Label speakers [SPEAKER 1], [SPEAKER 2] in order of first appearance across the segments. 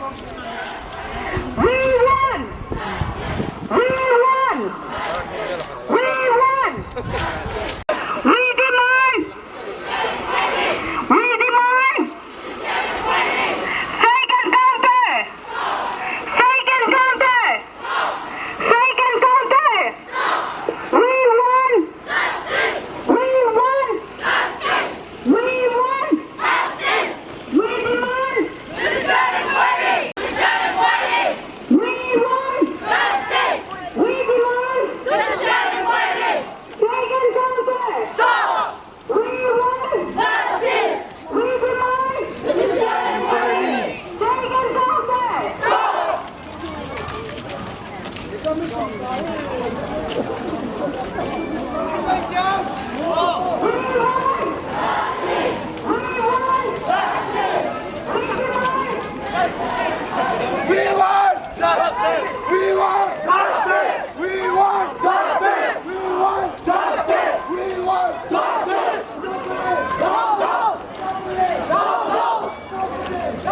[SPEAKER 1] We won! We won! We won! We demand! We demand! Second counter! Second counter! Second counter! We won! We won! We won! We demand! We won! We demand! Second counter! We won! We demand! Second counter!
[SPEAKER 2] We want justice! We want justice! We want justice! We want justice! We want justice! No, no! No, no!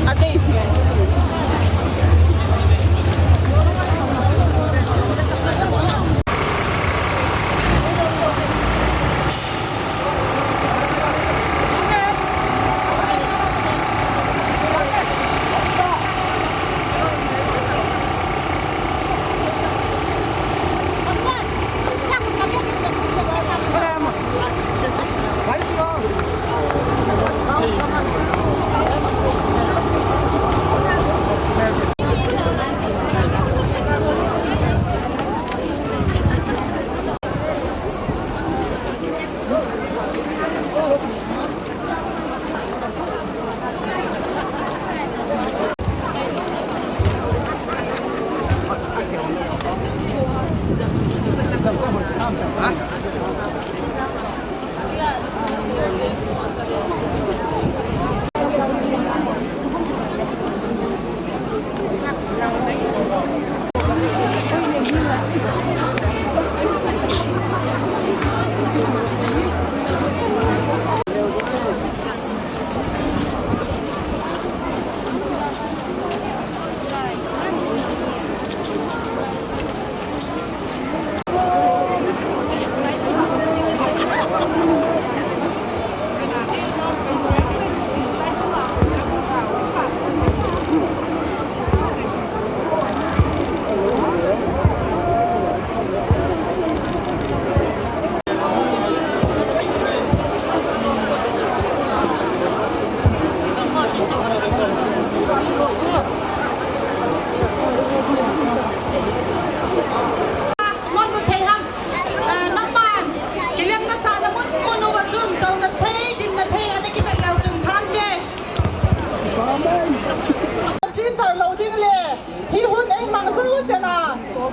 [SPEAKER 3] Ate,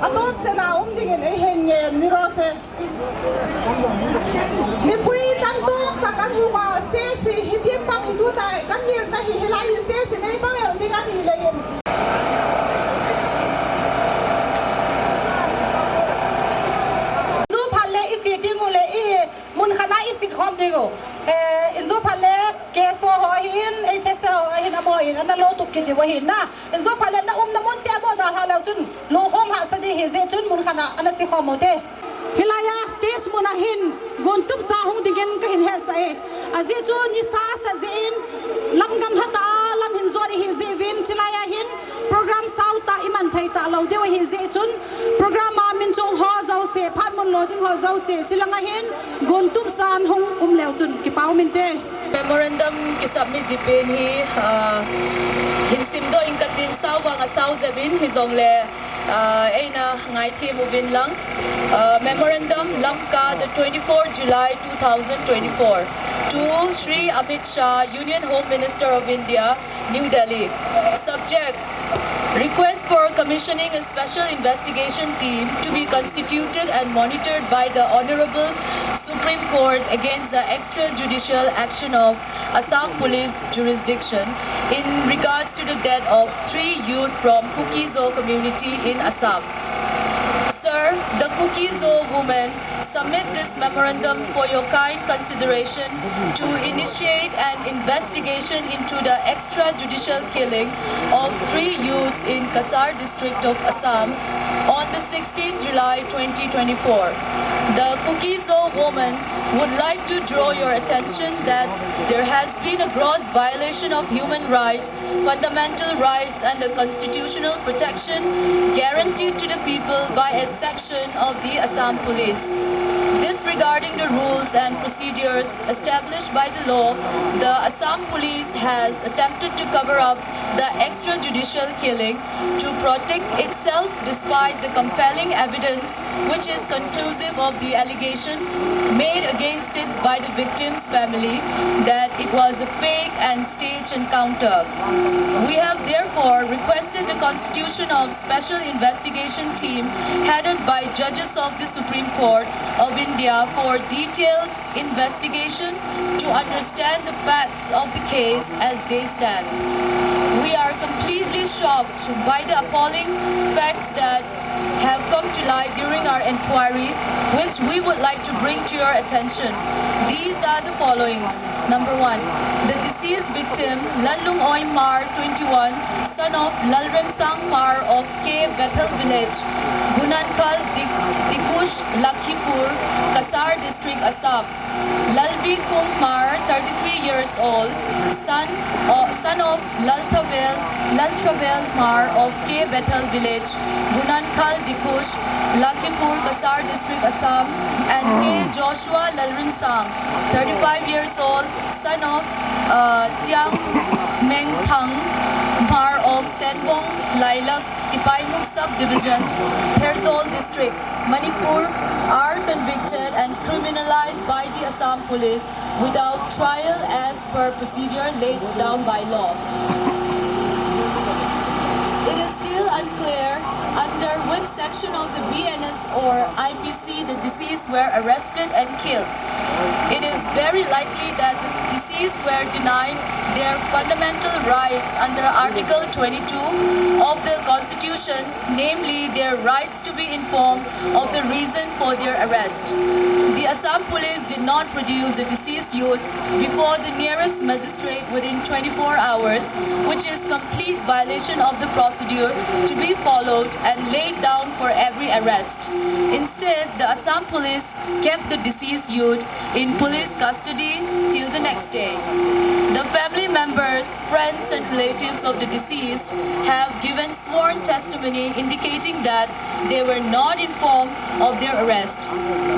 [SPEAKER 3] Atot sena dingin ehengen ni rose. Mi pui tang tok takan huma sesi hindi pang itu ta kanir na hihilai sesi nei pang el dingan hilayin. Zu phalle ichi tingule I mun khana isit khom dingo. Inzo phalle keso hohin HS hohin amohin analo tukiti wahin na. Inzo phalle na na mun sia mo da halau chun lo khom ha sadi heze chun mun khana anasi khomote. Hilaya stage munahin gontum sahung dingin kahin hesai azi chu ni sa sa zein lamgam hata lam hin zori hi zevin chilaya hin program sauta iman thai ta lo dewa hi ze chun program ma min chong ho zau se phan mun loading ho zau se chilanga hin gontum san hung leo chun ki pau min te
[SPEAKER 4] memorandum ki submit di pen hi hin sim do in katin saw wang saw zabin hi zong le aina ngai thi movin lang memorandum lamka the 24 July 2024 to Shri Amit Shah, Union Home Minister of India, New Delhi. Subject: request for commissioning a special investigation team to be constituted and monitored by the Honorable Supreme Court against the extrajudicial action of Assam Police jurisdiction in regards to the death of 3 youth from Kuki-Zo community in Assam. Sir, the Kuki-Zo women submit this memorandum for your kind consideration to initiate an investigation into the extrajudicial killing of 3 youths in Kasar district of Assam on the 16th July 2024. The Kuki-Zo woman would like to draw your attention that there has been a gross violation of human rights, fundamental rights and the constitutional protection guaranteed to the people by a section of the Assam Police. Disregarding the rules and procedures established by the law, the Assam Police has attempted to cover up the extrajudicial killing to protect itself despite the compelling evidence which is conclusive of the allegation made against it by the victim's family that it was a fake and staged encounter. We have therefore requested the constitution of special investigation team headed by judges of the Supreme Court of India for detailed investigation to understand the facts of the case as they stand. We are completely shocked by the appalling facts that have come to light during our inquiry, which we would like to bring to your attention. These are the followings. Number 1, the deceased victim, Lalung Oi Mar, 21, son of Lalrem Sang Mar of K. Bethel Village, Bunankal, Dikush, Lakhipur, Kasar District, Assam. Lalbi Kumar, 33 years old, son of Laltravel Mar of K. Bethel Village, Bunankal, Dikush, Lakhipur, Kasar District, Assam, and K. Joshua Lalrin Sang, 35 years old, son of Tiang Meng Thang Mar of Senbong, Lailak, Tipaimung Subdivision, Herzol District, Manipur, are convicted and criminalized by the Assam Police without trial as per procedure laid down by law. It is still unclear under which section of the BNS or IPC the deceased were arrested and killed. It is very likely that the deceased were denied their fundamental rights under Article 22 of the Constitution, namely their rights to be informed of the reason for their arrest. The Assam Police did not produce the deceased youth before the nearest magistrate within 24 hours, which is complete violation of the procedure to be followed and laid down for every arrest. Instead, the Assam Police kept the deceased youth in police custody till the next day. The family members, friends and relatives of the deceased have given sworn testimony indicating that they were not informed of their arrest.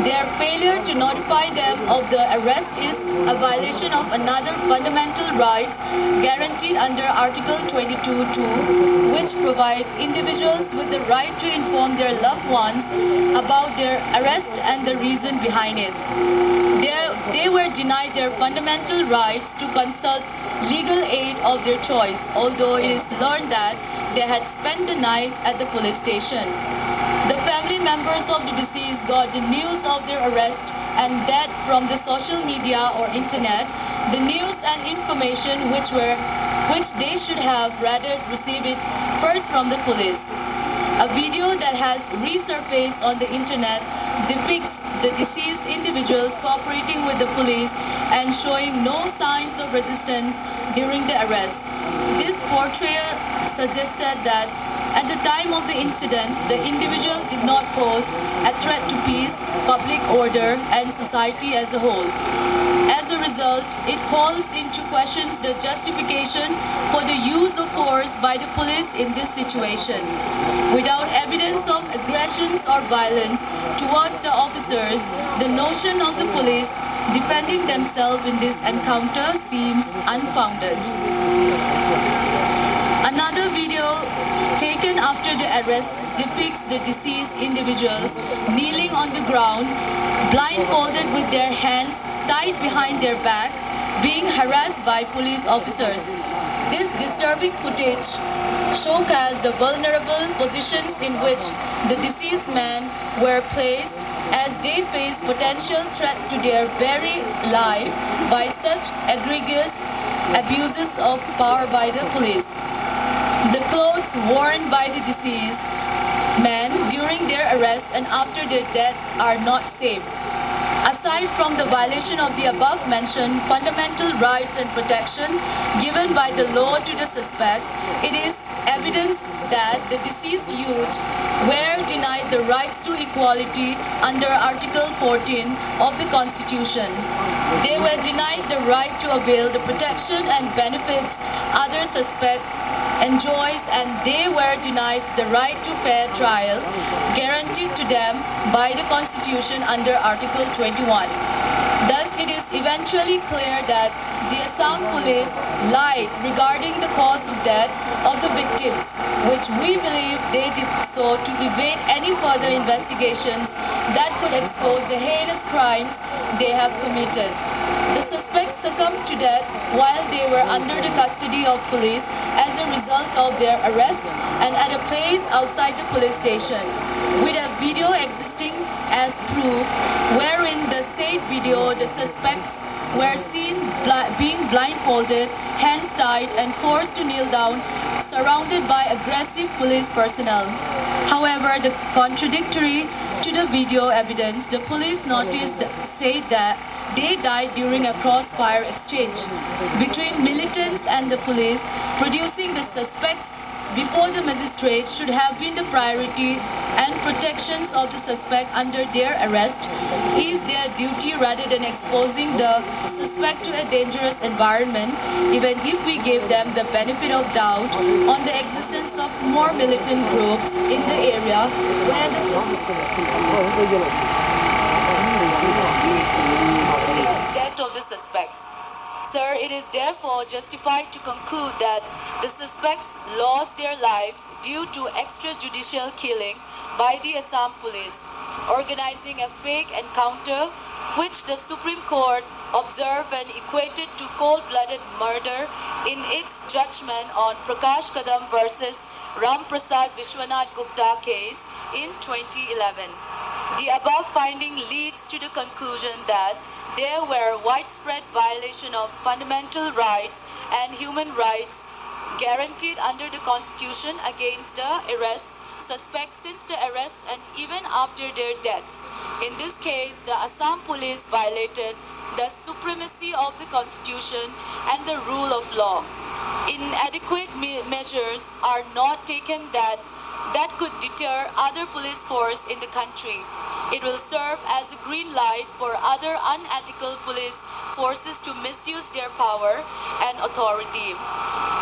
[SPEAKER 4] Their failure to notify them of the arrest is a violation of another fundamental rights guaranteed under Article 22(2), which provide individuals with the right to inform their loved ones about their arrest and the reason behind it. They were denied their fundamental rights to consult legal aid of their choice, although it is learned that they had spent the night at the police station. The family members of the deceased got the news of their arrest and death from the social media or internet, the news and information which they should have rather received it first from the police. A video that has resurfaced on the internet depicts the deceased individuals cooperating with the police and showing no signs of resistance during the arrest. This portrayal suggested that at the time of the incident, the individual did not pose a threat to peace, public order, and society as a whole. As a result, it calls into question the justification for the use of force by the police in this situation. Without evidence of aggressions or violence towards the officers, the notion of the police defending themselves in this encounter seems unfounded. Another video taken after the arrest depicts the deceased individuals kneeling on the ground, blindfolded with their hands tied behind their back, being harassed by police officers. This disturbing footage showcases the vulnerable positions in which the deceased men were placed as they faced potential threat to their very life by such egregious abuses of power by the police. The clothes worn by the deceased men during their arrest and after their death are not safe. Aside from the violation of the above-mentioned fundamental rights and protection given by the law to the suspect, it is evidence that the deceased youth were denied the rights to equality under Article 14 of the Constitution. They were denied the right to avail the protection and benefits other suspects enjoys, and they were denied the right to fair trial guaranteed to them by the Constitution under Article 21. Thus, it is eventually clear that the Assam police lied regarding the cause of death of the victims, which we believe they did so to evade any further investigations that could expose the heinous crimes they have committed. The suspects succumbed to death while they were under the custody of police as a result of their arrest and at a place outside the police station, with a video existing as proof, wherein the said video the suspects were seen being blindfolded, hands tied and forced to kneel down, surrounded by aggressive police personnel. However, the contradictory to the video evidence, the police noticed said that they died during a crossfire exchange between militants and the police, producing the suspects before the magistrate should have been the priority, and protections of the suspect under their arrest is their duty rather than exposing the suspect to a dangerous environment, even if we gave them the benefit of doubt on the existence of more militant groups in the area where the death of the suspects. Sir, it is therefore justified to conclude that the suspects lost their lives due to extrajudicial killing by the Assam police, organizing a fake encounter which the Supreme Court observed and equated to cold-blooded murder in its judgment on Prakash Kadam versus Ram Prasad Vishwanath Gupta case in 2011. The above finding leads to the conclusion that there were widespread violation of fundamental rights and human rights guaranteed under the Constitution against the arrest suspects since the arrest and even after their death. In this case, the Assam police violated the supremacy of the Constitution and the rule of law. Inadequate measures are not taken that could deter other police force in the country. It will serve as a green light for other unethical police forces to misuse their power and authority.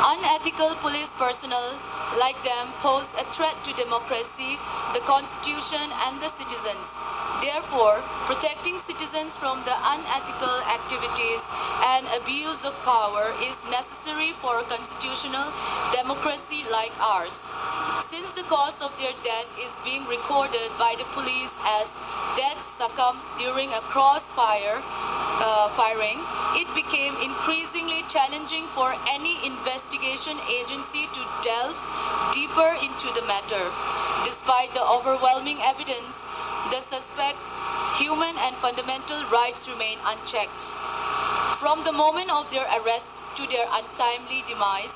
[SPEAKER 4] Unethical police personnel like them pose a threat to democracy, the Constitution, and the citizens. Therefore, protecting citizens from the unethical activities and abuse of power is necessary for a constitutional democracy like ours. Since the cause of their death is being recorded by the police as death succumbed during a crossfire firing, it became increasingly challenging for any investigation agency to delve deeper into the matter. Despite the overwhelming evidence, the suspect's human and fundamental rights remain unchecked. From the moment of their arrest to their untimely demise,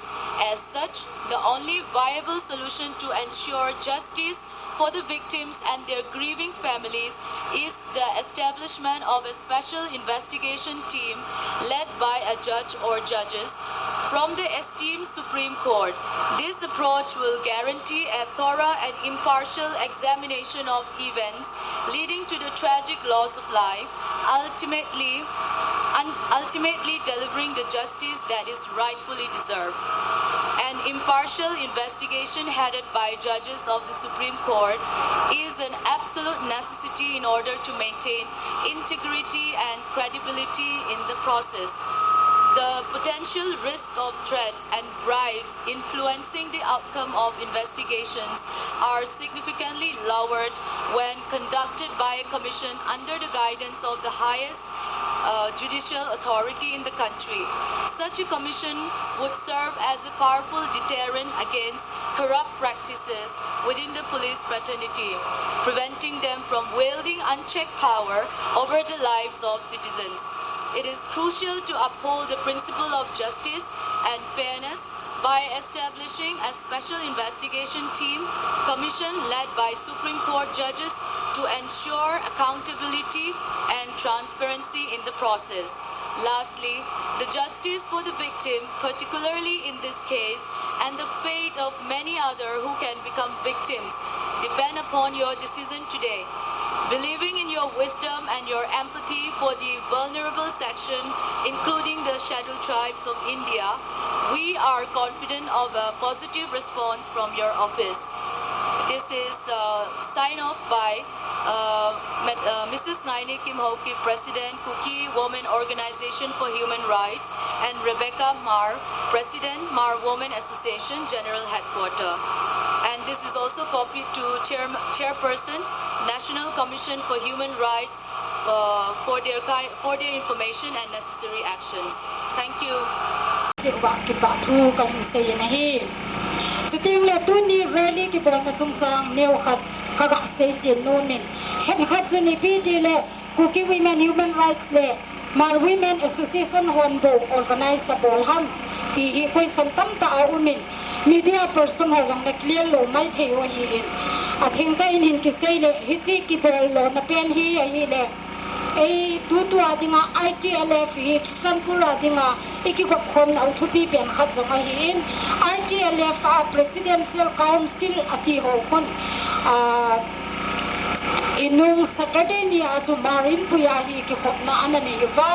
[SPEAKER 4] as such, the only viable solution to ensure justice for the victims and their grieving families is the establishment of a special investigation team led by a judge or judges from the esteemed Supreme Court. This approach will guarantee a thorough and impartial examination of events leading to the tragic loss of life, ultimately delivering the justice that is rightfully deserved. An impartial investigation headed by judges of the Supreme Court is an absolute necessity in order to maintain integrity and credibility in the process. The potential risk of threat and bribes influencing the outcome of investigations are significantly lowered when conducted by a commission under the guidance of the highest judicial authority in the country. Such a commission would serve as a powerful deterrent against corrupt practices within the police fraternity, preventing them from wielding unchecked power over the lives of citizens. It is crucial to uphold the principle of justice and fairness by establishing a special investigation team commission led by Supreme Court judges to ensure accountability and transparency in the process. Lastly, the justice for the victim, particularly in this case, and the fate of many others who can become victims depend upon your decision today. Believing in your wisdom and your empathy for the vulnerable section, including the scheduled tribes of India, we are confident of a positive response from your office. This is signed off by Mrs. Naini Kim Hoki, President, Kuki Women Organization for Human Rights, and Rebecca Mar, President, Mar Women Association, General Headquarter. And this is also copied to Chairperson, National Commission for Human Rights for their information and necessary actions. Thank you.
[SPEAKER 3] Chuting le tu ni rally ki bol na chung chang neu khat kaga se chin no min hen khat chu ni pi di le Kuki Women Human Rights le Mar Women Association hon bo organize bol ham ti hi koi san tam ta au min media person ho jong le clear lo mai thei wa hi in a thing ta in hin ki se le hi chi ki bol lo na pen hi a hi le ei tu adinga ITLF hi Chanpura adinga iki ko khom na uthupi pen khat jong a hi in ITLF a Presidential Council ati ho khon inung Saturday ni a chu marin puya hi ki khop na anani va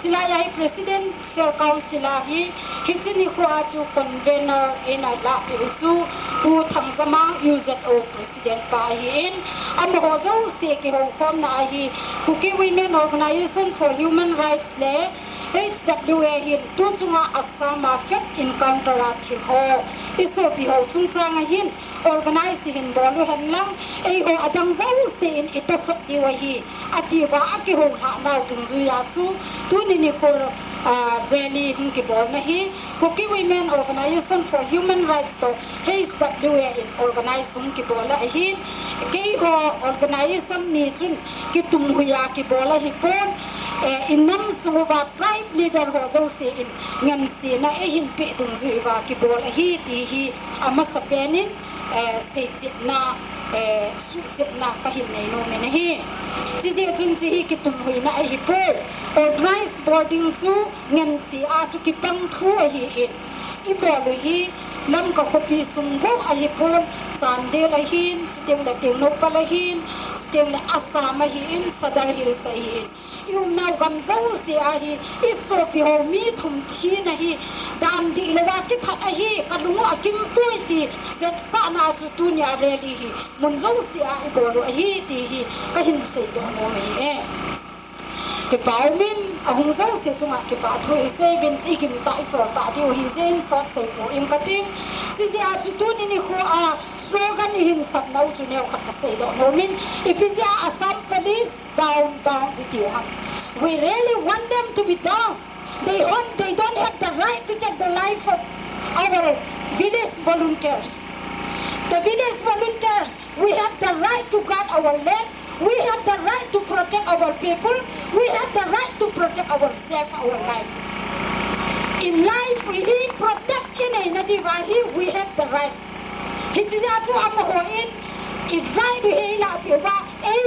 [SPEAKER 3] sila ya hi Presidential Council a hi chini kho a chu convener in a la pe usu pu thangzama UZO President pa hi in am ho zo se ki ho khom na hi Kuki Women Organization for Human Rights le HWA hin tu chunga Assam fek encounter a thi ho iso pi ho chung chang hin organize hin bolu hen lang ei ho adang zo se in ito so ti wa hi ati wa aki ho ha na tung zu ya chu tu ni ko rally hum ki bol na hi Kuki Women Organization for Human Rights to HWA in organize hum ki bol la hi ke ho organization ni chun ki tum huya ki bol hi pon inam suwa tribe leader ho zo se in ngan se na e hin pe dung zu wa ki bol hi ti hi ama sapenin se chit na su chit na ka hin nei no me na hi chi je chun chi hi ki tum hui na hi po organize boarding chu ngan si a chu ki pang thu a hi in I bol hi lam ka khopi sum go a hi pon chande la hin chuteng la teng no pa la hin chuteng la Assam hi in Sadar Hills hi in yum nau gam zo se a hi iso pi ho mi thum thi na hi dan di le wa ki that a hi ka lungo a kim pui ti vet sa na chu tu nya reli hi mun zo se a hi bol hi ti hi ka hin se do no me ke pau min a hung zo se chunga ke pa thui seven ikim ta I chor ta ti hi zen sot se po im ka ting ji ji a chu tu ni kho a slogan ni hin sap nau chu ne khat ka se do no min ipija Assam police down di ti ha we really want them to be down. They don't have the right to take the life of our village volunteers. The village volunteers, we have the right to guard our land. We have the right to protect our people. We have the right to protect ourselves, our life. In life, we protect in a we have the right. It is a true Amahoin. It right to Hela Piva,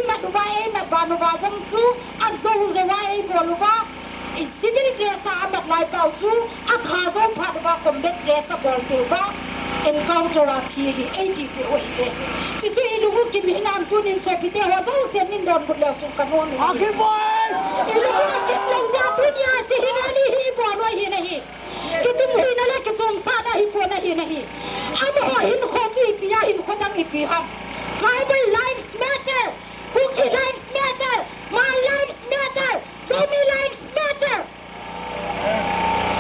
[SPEAKER 3] Maduva, Banova, Zamsu, and Zozawa, Bolova. It's civil dress, Amat Laipautu, Atazo, Padova, combat dress, Bolpiva. Encounter at here, 80 people here. Did you look at me? I'm doing so Peter was all sending down to left to Canon.
[SPEAKER 2] Okay, boy!
[SPEAKER 3] You look at Lozatunia, Tinali, Bono Hinahi. Get him in a like it on Sana Hipona Hinahi. I'm in Hotipia in Hotamipiha. Tribal lives matter. Cookie lives matter. My lives matter. Tommy lives matter.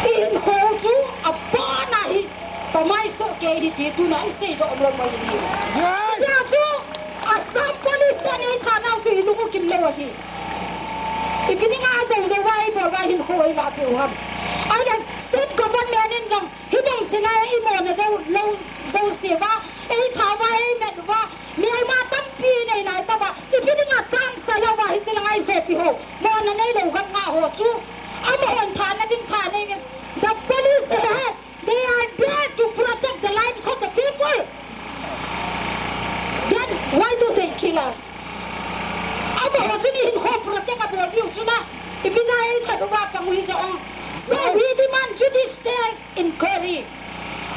[SPEAKER 3] In Hotu, a Bonahi. Pamaiso ke hiti tu na isay do lo mo hini. Ya tu asam police ni thana tu ilugu kimlo hi. Ipininga azo zawai bo ba hin khoi la pi ham. Ai state government in jong hibang sila imo na zo seva ei thawa ei medwa Myanma tampi nei lai ta ba ipininga tan sala wa hi sila ngai so pi ho. Mo na nei lo gam nga ho chu. Amo hon thana ding thane the police have they are there to protect the lives of the people. Then why do they kill us? Amo hotuni hin ho protect about you chuna. Ibiza ei thaduwa pangui sa ong. So we demand judicial inquiry.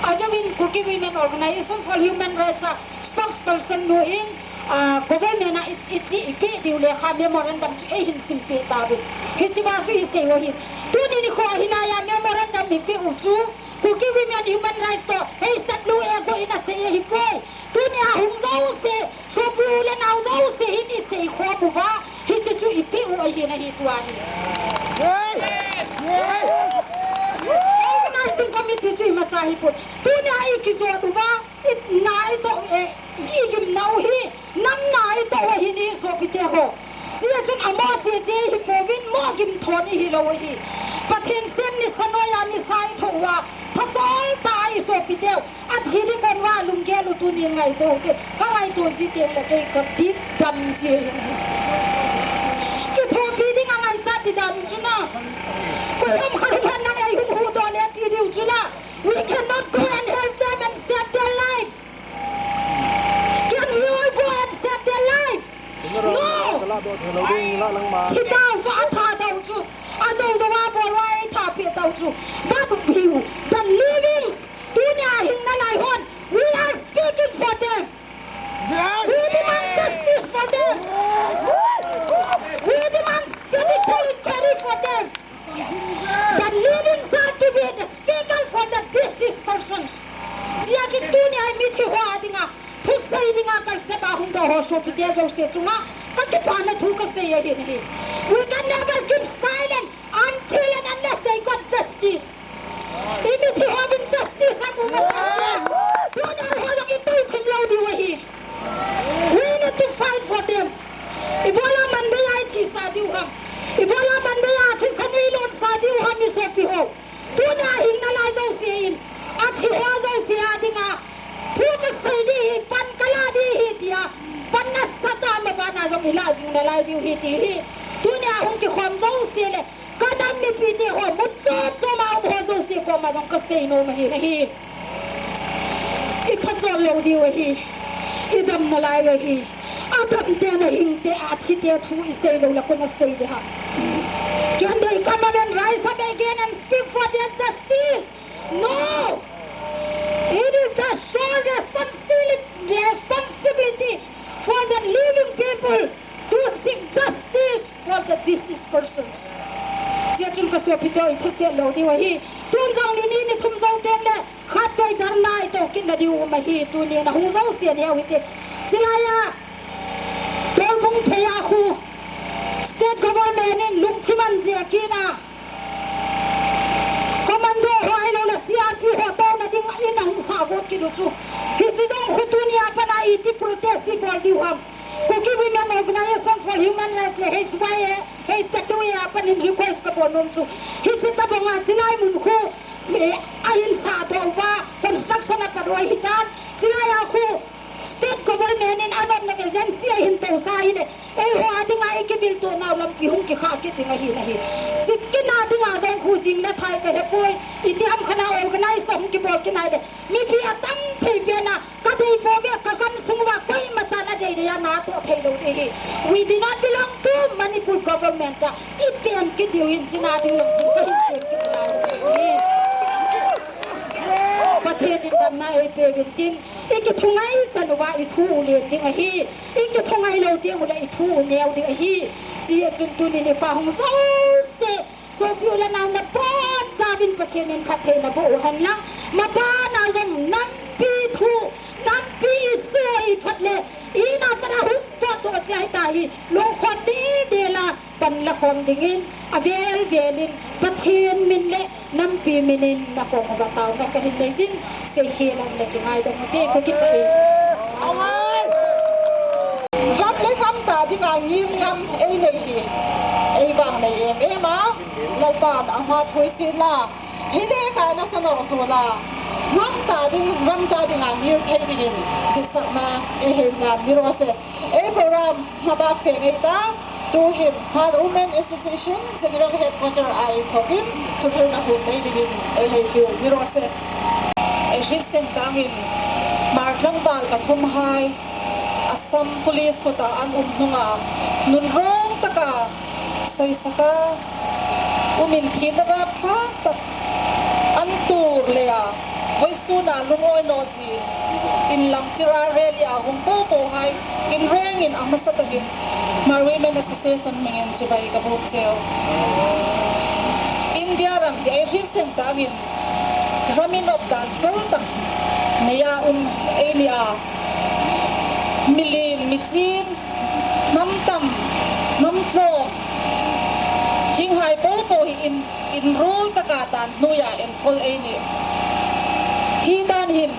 [SPEAKER 3] Ajawin Cookie Women Organization for Human Rights spokesperson no in government iti ipi diule kha memorandum chu hin simpe tabu. Hitiwa chu ise wo hin. Tuni ni ko hinaya memorandum ipi uchu Cookie Women Human Rights to hey start lu ego ina se hipoi dunia hungzau se sopu le nauzau se hini se kho buwa hiti chu ipi u hina hitwa organizing committee chu ma chahi put dunia ikizo duwa it na ito gigim nau hi nam na ito hini sopite ho chia chun amo che hipovin mo gim thoni hi lo hi pathin sem ni sanoya ni sai thowa Tachol tai so pideu at hidi konwa lungge lutuni ngai to te kawai to jite le ke deep dam si ke thopi ding ngai cha ti dan chuna ko hom kharuhan na ai hu do le ti diu chuna we cannot go and help them and save their lives. Can we all go and save their life? No. Ti dau cho atha dau chu ajo jawa bolwa ai tha pe dau chu babu biu the livings dunia hinna lai hon we are speaking for them. We demand justice for them. We demand judicial inquiry for them. The livings are to be the speaker for the deceased persons. Dia ju dunia mithi ho adinga thu sai dinga kal se ba hung do ho so pite jo se chunga ka ke pana thu ka se ye ni we can never keep silent until and unless they got justice. Imithi ho bin justice amu masasya dunia ho yung ito tim lo di wahi we need to fight for them. Ibola man be ai thi sa di ham ibola man be ai thi sanwi lot sa di ham mi so pi ho dunia hing na la zo se in athi ho zo se adinga thu ka sai di pan kala di hi tia panna sata ma bana zo ila jing na lai di hi ti hi dunia hong ki khom zo se le kana mi pi ti ho mu cho cho ma ho zo se ko ma jong ka sei no ma hi na hi itha cho lo di wa hi idam na lai wa hi adam te na hing te athi te thu I sei lo la ko na sei de ha can they come and rise up again and speak for their justice? No. It is the sole responsibility for the living people to seek justice for the deceased persons. Chia chun ka so pitao I thase lo di wa hi tun jong ni thum jong ten le khat kai dar nai to kin na diu ma hi tu ni na hu jong se ne wi te chilaya tol bung theya khu state government in lungthiman zekina commando hoi lo la CRP ho to na ding in hung sa bot ki du chu hi chi jong khu dunia pana iti protest bol di wa Cookie Women Organization for Human Rights le HYA wasted do ya panin request ka bonom chu hi chita bonga chilai mun khu ain sa do wa construction na paroi hitan chilai a khu state government in anom na agency hin to sa hi le e ho adinga ekibil to na lam pi hung ki kha ki tinga hi na hi chit ki na dinga jong khu jing la thai ka he poi itiam khana organize som ki bol ki na de mi pi atam thei pe na ka dei po ve ka kan sungwa koi ma chana de ya na to thei lo de hi we do not belong to Manipur government ka ipian ki diu hin china ding lam chu ka hin tem ki la hiประเทศอินดำนาเอเตวินตินอีกทุ่งไงจันว่าอีทูเลียติงฮีอีกทุ่งไงเราเตียงเลยอีทูเนียวติงฮีจีจุนตุนินฟ้าหงเจ้าเสโซพิวละนาวนับปอนจาวินประเทศนินพัฒนาบุหันลังมาบ้านาจงน้ำปีทูน้ำปีสวยพัดเลอีน่าปะหุบปอดตัวใจตายลงควันตีเดลาปันละคมดิ่งอเวลเวลินประเทศมินเละน้ำปีมินินนักกองบัตเตานักกะหินในสิ้นเสียเฮียนำเล็กง่ายดงเต้ก็คิดไปเองรับเลยคำตาที่งานยิ้มงำไอ้ในไอ้บางในเอ็มมาเราปาดอามาช่วยสิล่ะฮิเดกานัสนอสุล่ะน้ำตาดิ่งน้ำตาดิ่งงานยิ้มเทดิ่งที่สักนาเอ็นงานนี่รู้สึกโปรแกรมฮับเฟงไอ้ตาตัวเห็นฮาร์ Women Association General Headquarter ไอทอกินทุกคนนับหุ่นได้ดิ่งให้ฟิลนี่รู้สึกชิดเส้นต่างหินมาร์คลังบาลปฐุมไฮอัสสัม police ก็ตาอันนุ่งนุนร้องตะกาใส่สกามินทีนรับทักตะอันตูร์เลยไว้สูนาลุงอ้อยโนซีอินลังติราเรลีอาหงโปโปไฮอินเร่งอินอามาสตะกินมาร์ Women Association เมงจิบายกับบุกเจลอินเดียรัมที่ชิดเส้นต่างหินRamin of dan sultan niya elia milin mitin namtam namtro king hai po in rule takatan nuya en kol eni hi dan hin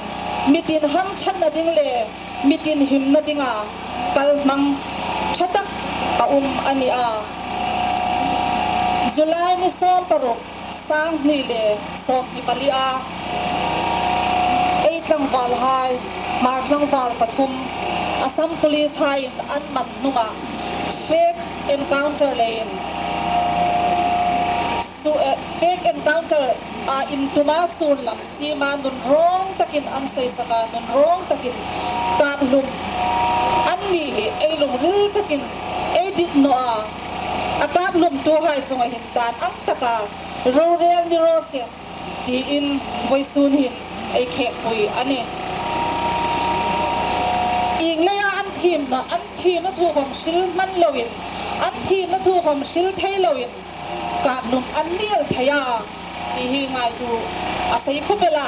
[SPEAKER 3] mitin ham chat na ding le mitin him na dinga kalmang chatak ani July ni som parok sang ni le som ni palia eight lang val hai mark lang val pathum Assam police hai an man nunga fake encounter lane so fake encounter in tumasun lam sima nun rong takin an soy saka nun rong takin katlum an ni ay lum ril takin edit no akap lum tu hai chunga hintan ang taka rural ni rose ti in voisun hin ai khek pui ani ing le an team na thu khom sil man lowin an team na thu khom sil thei lowin ka lum an nial thaya ti hi ngai tu asai khopela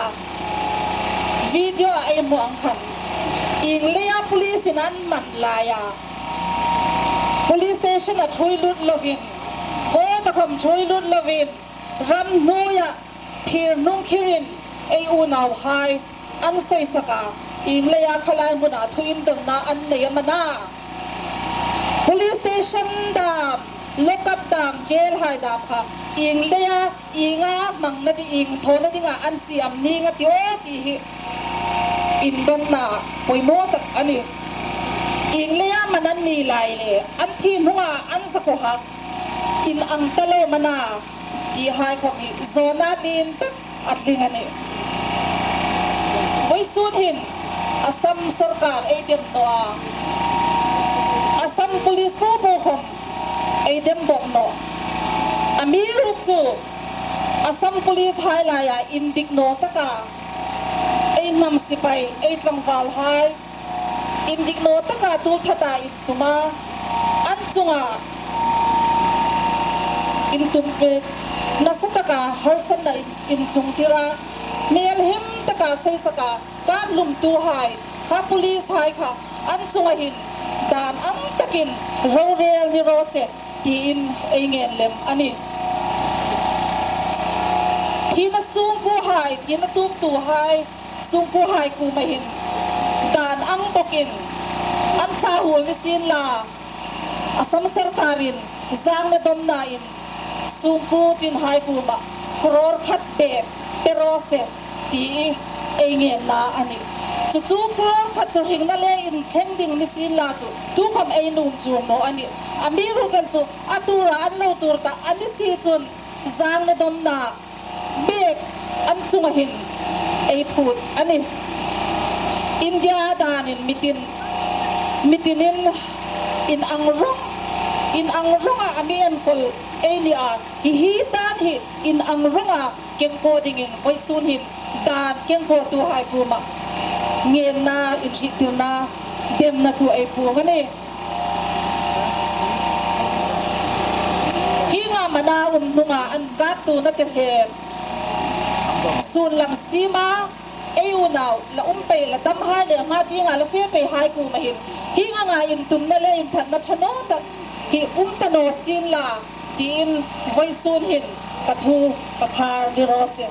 [SPEAKER 3] video ai mo ang khan ing le police in an man laya police station a thui lut lovin ko ta khom thui lut lovin ram noya phir nung khirin ei unaw hai an sei saka ing leya khalai muna thuin dang na an nei mana police station da lock up dam jail hai dam kha ing leya inga mang na di ing thona dinga an siam ni nga ti o ti hi in don na poimo tak ani ing leya manan ni lai le an thi hunga an sako ha in ang talo mana di hai khom hi zona lin tak atling ani voisun hin Assam sarkar aidem no Assam police po khom aidem bok no amir chu Assam police hai la ya indik no taka ein mam sipai eitlang wal hai indik no taka tu thata ituma an chunga intumpe nasataka harsan na inchung tira mel him taka sai saka kam lum tu hai kha police hai kha an chunga hin dan am takin rorel ni rose tin engen lem ani thina sum pu hai thina tum tu hai sum pu hai ku ma hin dan ang bokin an tha hul ni sin la Assam sarkarin zang na dom na in sungku tin hai ku ma kror khat bek perose ti engen na ani chu chu kror khat chu ring na le in theng ding ni sin la chu tu kham ei num chu no ani amiru kan chu atura an lo tur ta ani si chun zang na dom na bek an chung hin ei phut ani India danin mitinin in angrong amian kol elia hihitan hi in angronga kengko dingin voisun hin dan kengko tu hai kuma ngen na in hitina dem na tu ai pu ngane hinga mana nunga an gap tu na te he sun lam sima ayu now la umpe la dam ha le ma ti nga la fe pe hai ku ma hin hi nga in tum na le in that na chano ta hi ta no sin la tin voi sun hin ka thu ka khar di rose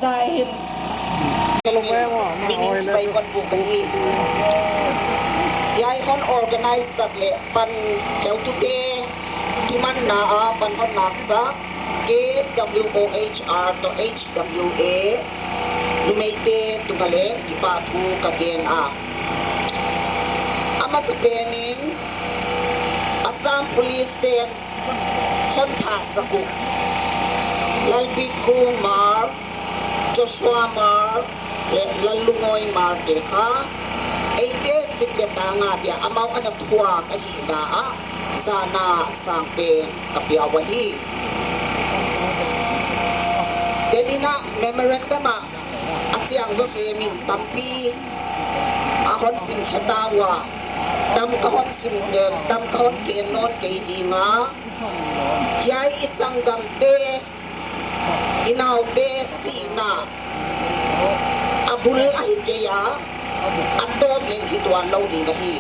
[SPEAKER 3] zai hin
[SPEAKER 5] minute by one book hi yai hon organize sak le pan heu tu te tuman na a pan hon naksa KWOHR.HWA Lumeite tungale kipatu kagen a ama sa pening Assam Police Station honta saku Lalbi Kumar Joshua Mar Lalungoy Mar dekha eite sikletanga dia amaw anak tua kahina a sana sampe kapiawahi Denina memorandum Siang so semin tampi ahon sim khatawa tam kahon sim tam kahon ke non ke dinga yai isangam te inaw te sina abul ai ke ya ato bien hitwan lo di nahi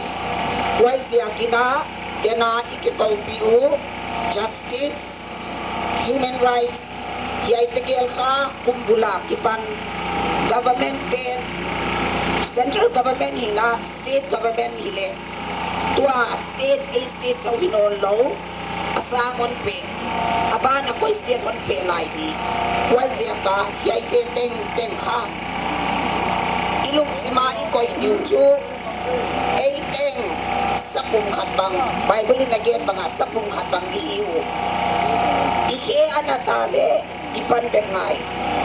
[SPEAKER 5] wai sia kina dena ikitau piu justice human rights yai tegel kha kumbula kipan government then central government hila state government hile tua state a state so hino low asa on pe abana ko state on pe lai di wazia ka yai te teng kha ilung sima I ko diu chu a teng sapum khatbang bible in again banga sapum khatbang hiu ike anatale ipan bengai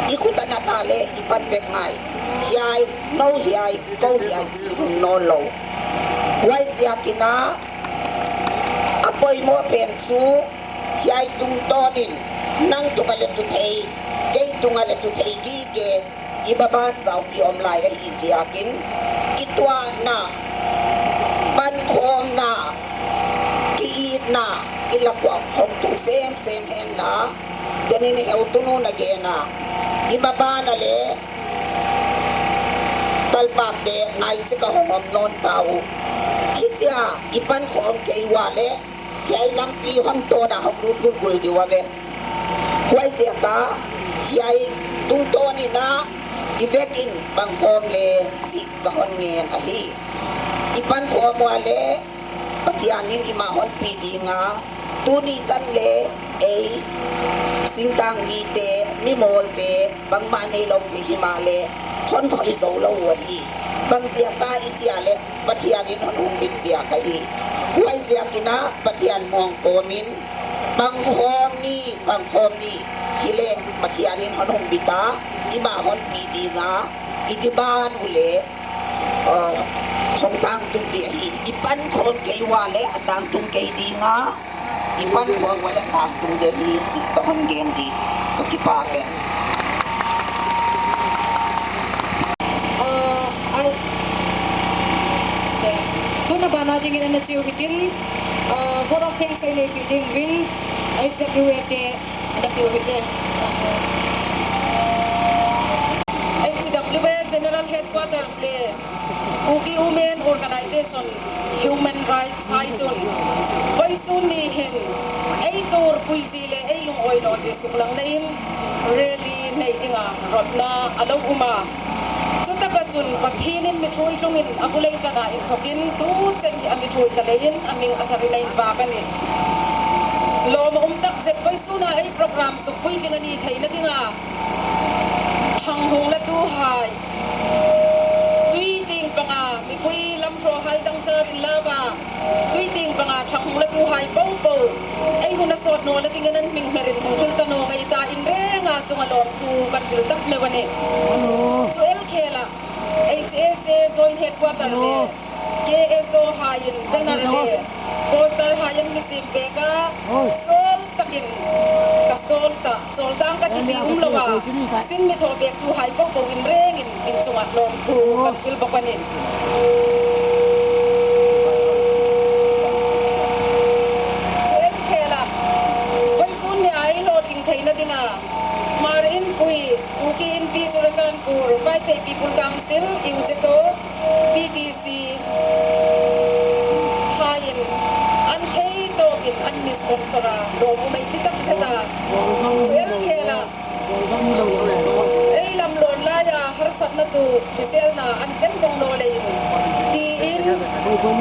[SPEAKER 5] ikutan natale ipan bengai hiai no hiai ko hiai chi no lo wai sia kina apoy mo pen su hiai tung tonin nang tungale tu thei ke tungale tu thei gi ge ibaba sau pi om lai ga hi sia kin kitwa na ban khom na ki na ilakwa hom tung sem hen la Ganini autono na gena ibaba na le talpak de nai sika hongom non tao hitya ipan khom ke wale yai lam pi hom to da hok lut gul diwa be kwai sia ka yai tung to ni na ivekin bang khom le si ka hon ngen a hi ipan khom wale patianin ima hon pi di nga tuni tan le a singtang ni te ni mol te bang mane lo te himale khon khoi zo lo wa hi bang sia ka itia le patianin hon hum bit sia ka hi wai sia kina patian mong ko min bang khom ni hile patianin hon hum bita ima hon pi di nga idiban ule hong tang tung di hi ipan khon ke wale atang tung ke di nga ipan huwag wala takong dali si Tohon Gendi kakipake.
[SPEAKER 3] Tuna ba natin ina na chiyo bitin vote of thanks ay naipiting win ay SWT WWT NCWA General Headquarters le Uki Women Organization Human Rights Haijun Voisun ni hin ay tur puisile ay lung oy no je suklang na in really nay dinga rodna alaw uma Takatsun pathinin mithoy tungin abulay tana inthokin tu chen amithoy talayin aming atharinain bakan lo ma tak zet vai suna ai program su pui jinga ni theina dinga thang hung la tu hai tui ting panga mi pui lam thro hai dang charin lava tui ting panga thang hung la tu hai pau pau ai huna sot no la dinga nan ming merin hung thil ta no ngai ta in re nga chunga lom tu kan thil tak me wane chu el khela HSA joint headquarter le KSO hayin benar le poster hayin misim bega sol takin ka sol tang ka titi umlawa sin mi thol bek tu hai pok pok in reng in chunga lom thu kan kil bakani em khela vai sun ni ai lo thing theina dinga marin pui uki in pi churachan pur vai pe people council iujeto PDC hayin an thei tokin an mi sponsora lo mu mai ti tak seta chel khela ei lam lon la ya har sat na tu hisel na an chen bong no le ti in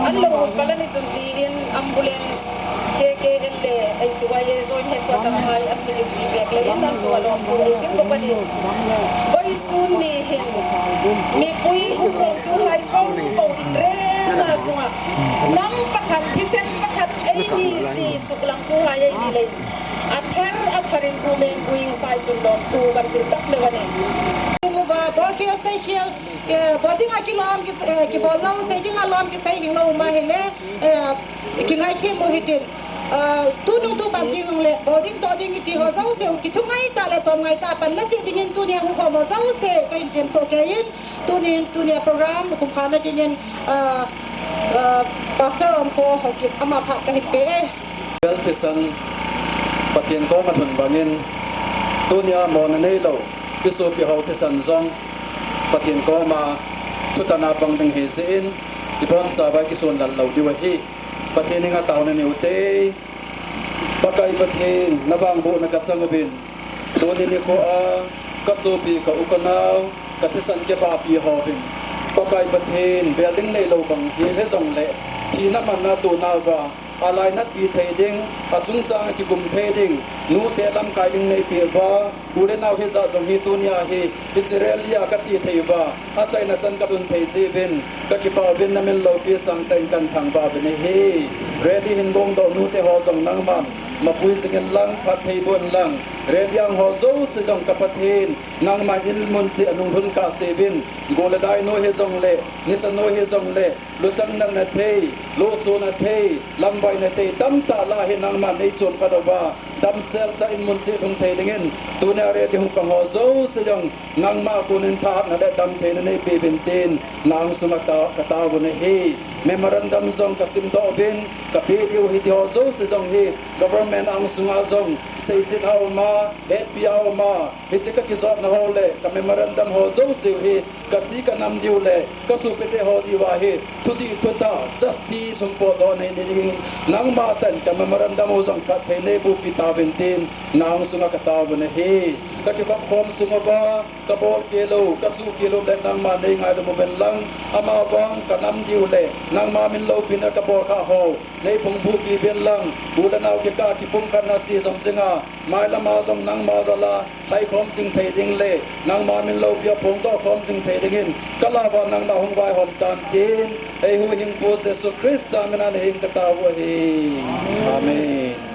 [SPEAKER 3] an lo palani chun ti in ambulance KKL le ai chuaye join headquarter hai an mi ti bek le in an chuwa lom tu ai ring ko pani vai sun ni hin mi pui hu rong tu hai pau pau in re na chunga lam pakhat ti sen pakhat ai ni si suklang tu hai ai ni le atharin rumen wing sai chun lom tu kan khil tak le wani va bor ke sai khel boding a kilom ki bolno sai ding a lom ki sai ding lo ma hele ki ngai the mo hitin tu nung tu ban ding le boding to ding ti ho zau se ki thungai ta le tom ngai ta pan la si ding tu ne hu ho mo zau se ka in tem so ke in tu ne program kum khana ding pastor on ko ho ki ama phat ka hit pe
[SPEAKER 6] bel tisan patien ko ma thun bangin tunya mon nei lo piso pi ho tisan zong patien ko ma thutana bang ding he se in ibon sa ba ki son dal lo diwa hi patien nga taw na ni ute pakai patien na bang bu na katsang bin doni ni ko a katso pi ka ukanaw katisan ke ba pi ho bin pakai patien beling nei lo bang hi he zong le thi na man na tu na wa alai nat bi thei ding achung sang ki gum thei ding nu te lam kai ding nei pi wa ure naw he za jong hi tunia hi Israelia ka chi thei wa a chai na chan ka bun thei si bin ka ki pa bin na men lo pi sang ten kan thang ba bin hi ready hin gong do nu te ho jong nang man ma pui sing lang phat thei bon lang rediang ho zo se jong ka pathin nang ma il mun chi anung hun ka se bin gol dai no he jong le ni sa no he jong le lu chang nang na thei lo so na thei lam vai na thei dam ta la he nang ma nei chon ka do ba dam sel cha in mun chi thung thei dingin tu na re li hu ka ho zo se jong nang ma ko nin tha na le dam thei na nei pe bin tin nang suma ta ka ta bu na he memorandum zong ka sim do bin ka pe yu hi ho zo se jong hi government ang sunga zong sei chin au ma het pi au ma hi che ka ki zot na ho le ka memorandum ho zo se hi ka chi ka nam diu le ka su pe te ho di wa hi thu di thu ta justice sum po do nei ni nang ma tan ka memorandum ho zong ka the ne bu pi ta bin tin nang sunga ka ta bu na hi ka ki ka khom sunga ba ka bol ke lo ka su ke lo le nang ma nei ngai do mo ben lang ama wang ka nam diu le nang ma min lo pin ka bol ka ho nei phung bu ki ben lang bu la naw ke ka ki pung kan na chi som singa mai la ma som nang ma da la thai khom sing thei ding le nang ma min lo pia phung do khom sing thei ding in kala ba nang na hung vai hom tan tin ei hu hing pu se su krista mena ne hing ka ta wo hi amen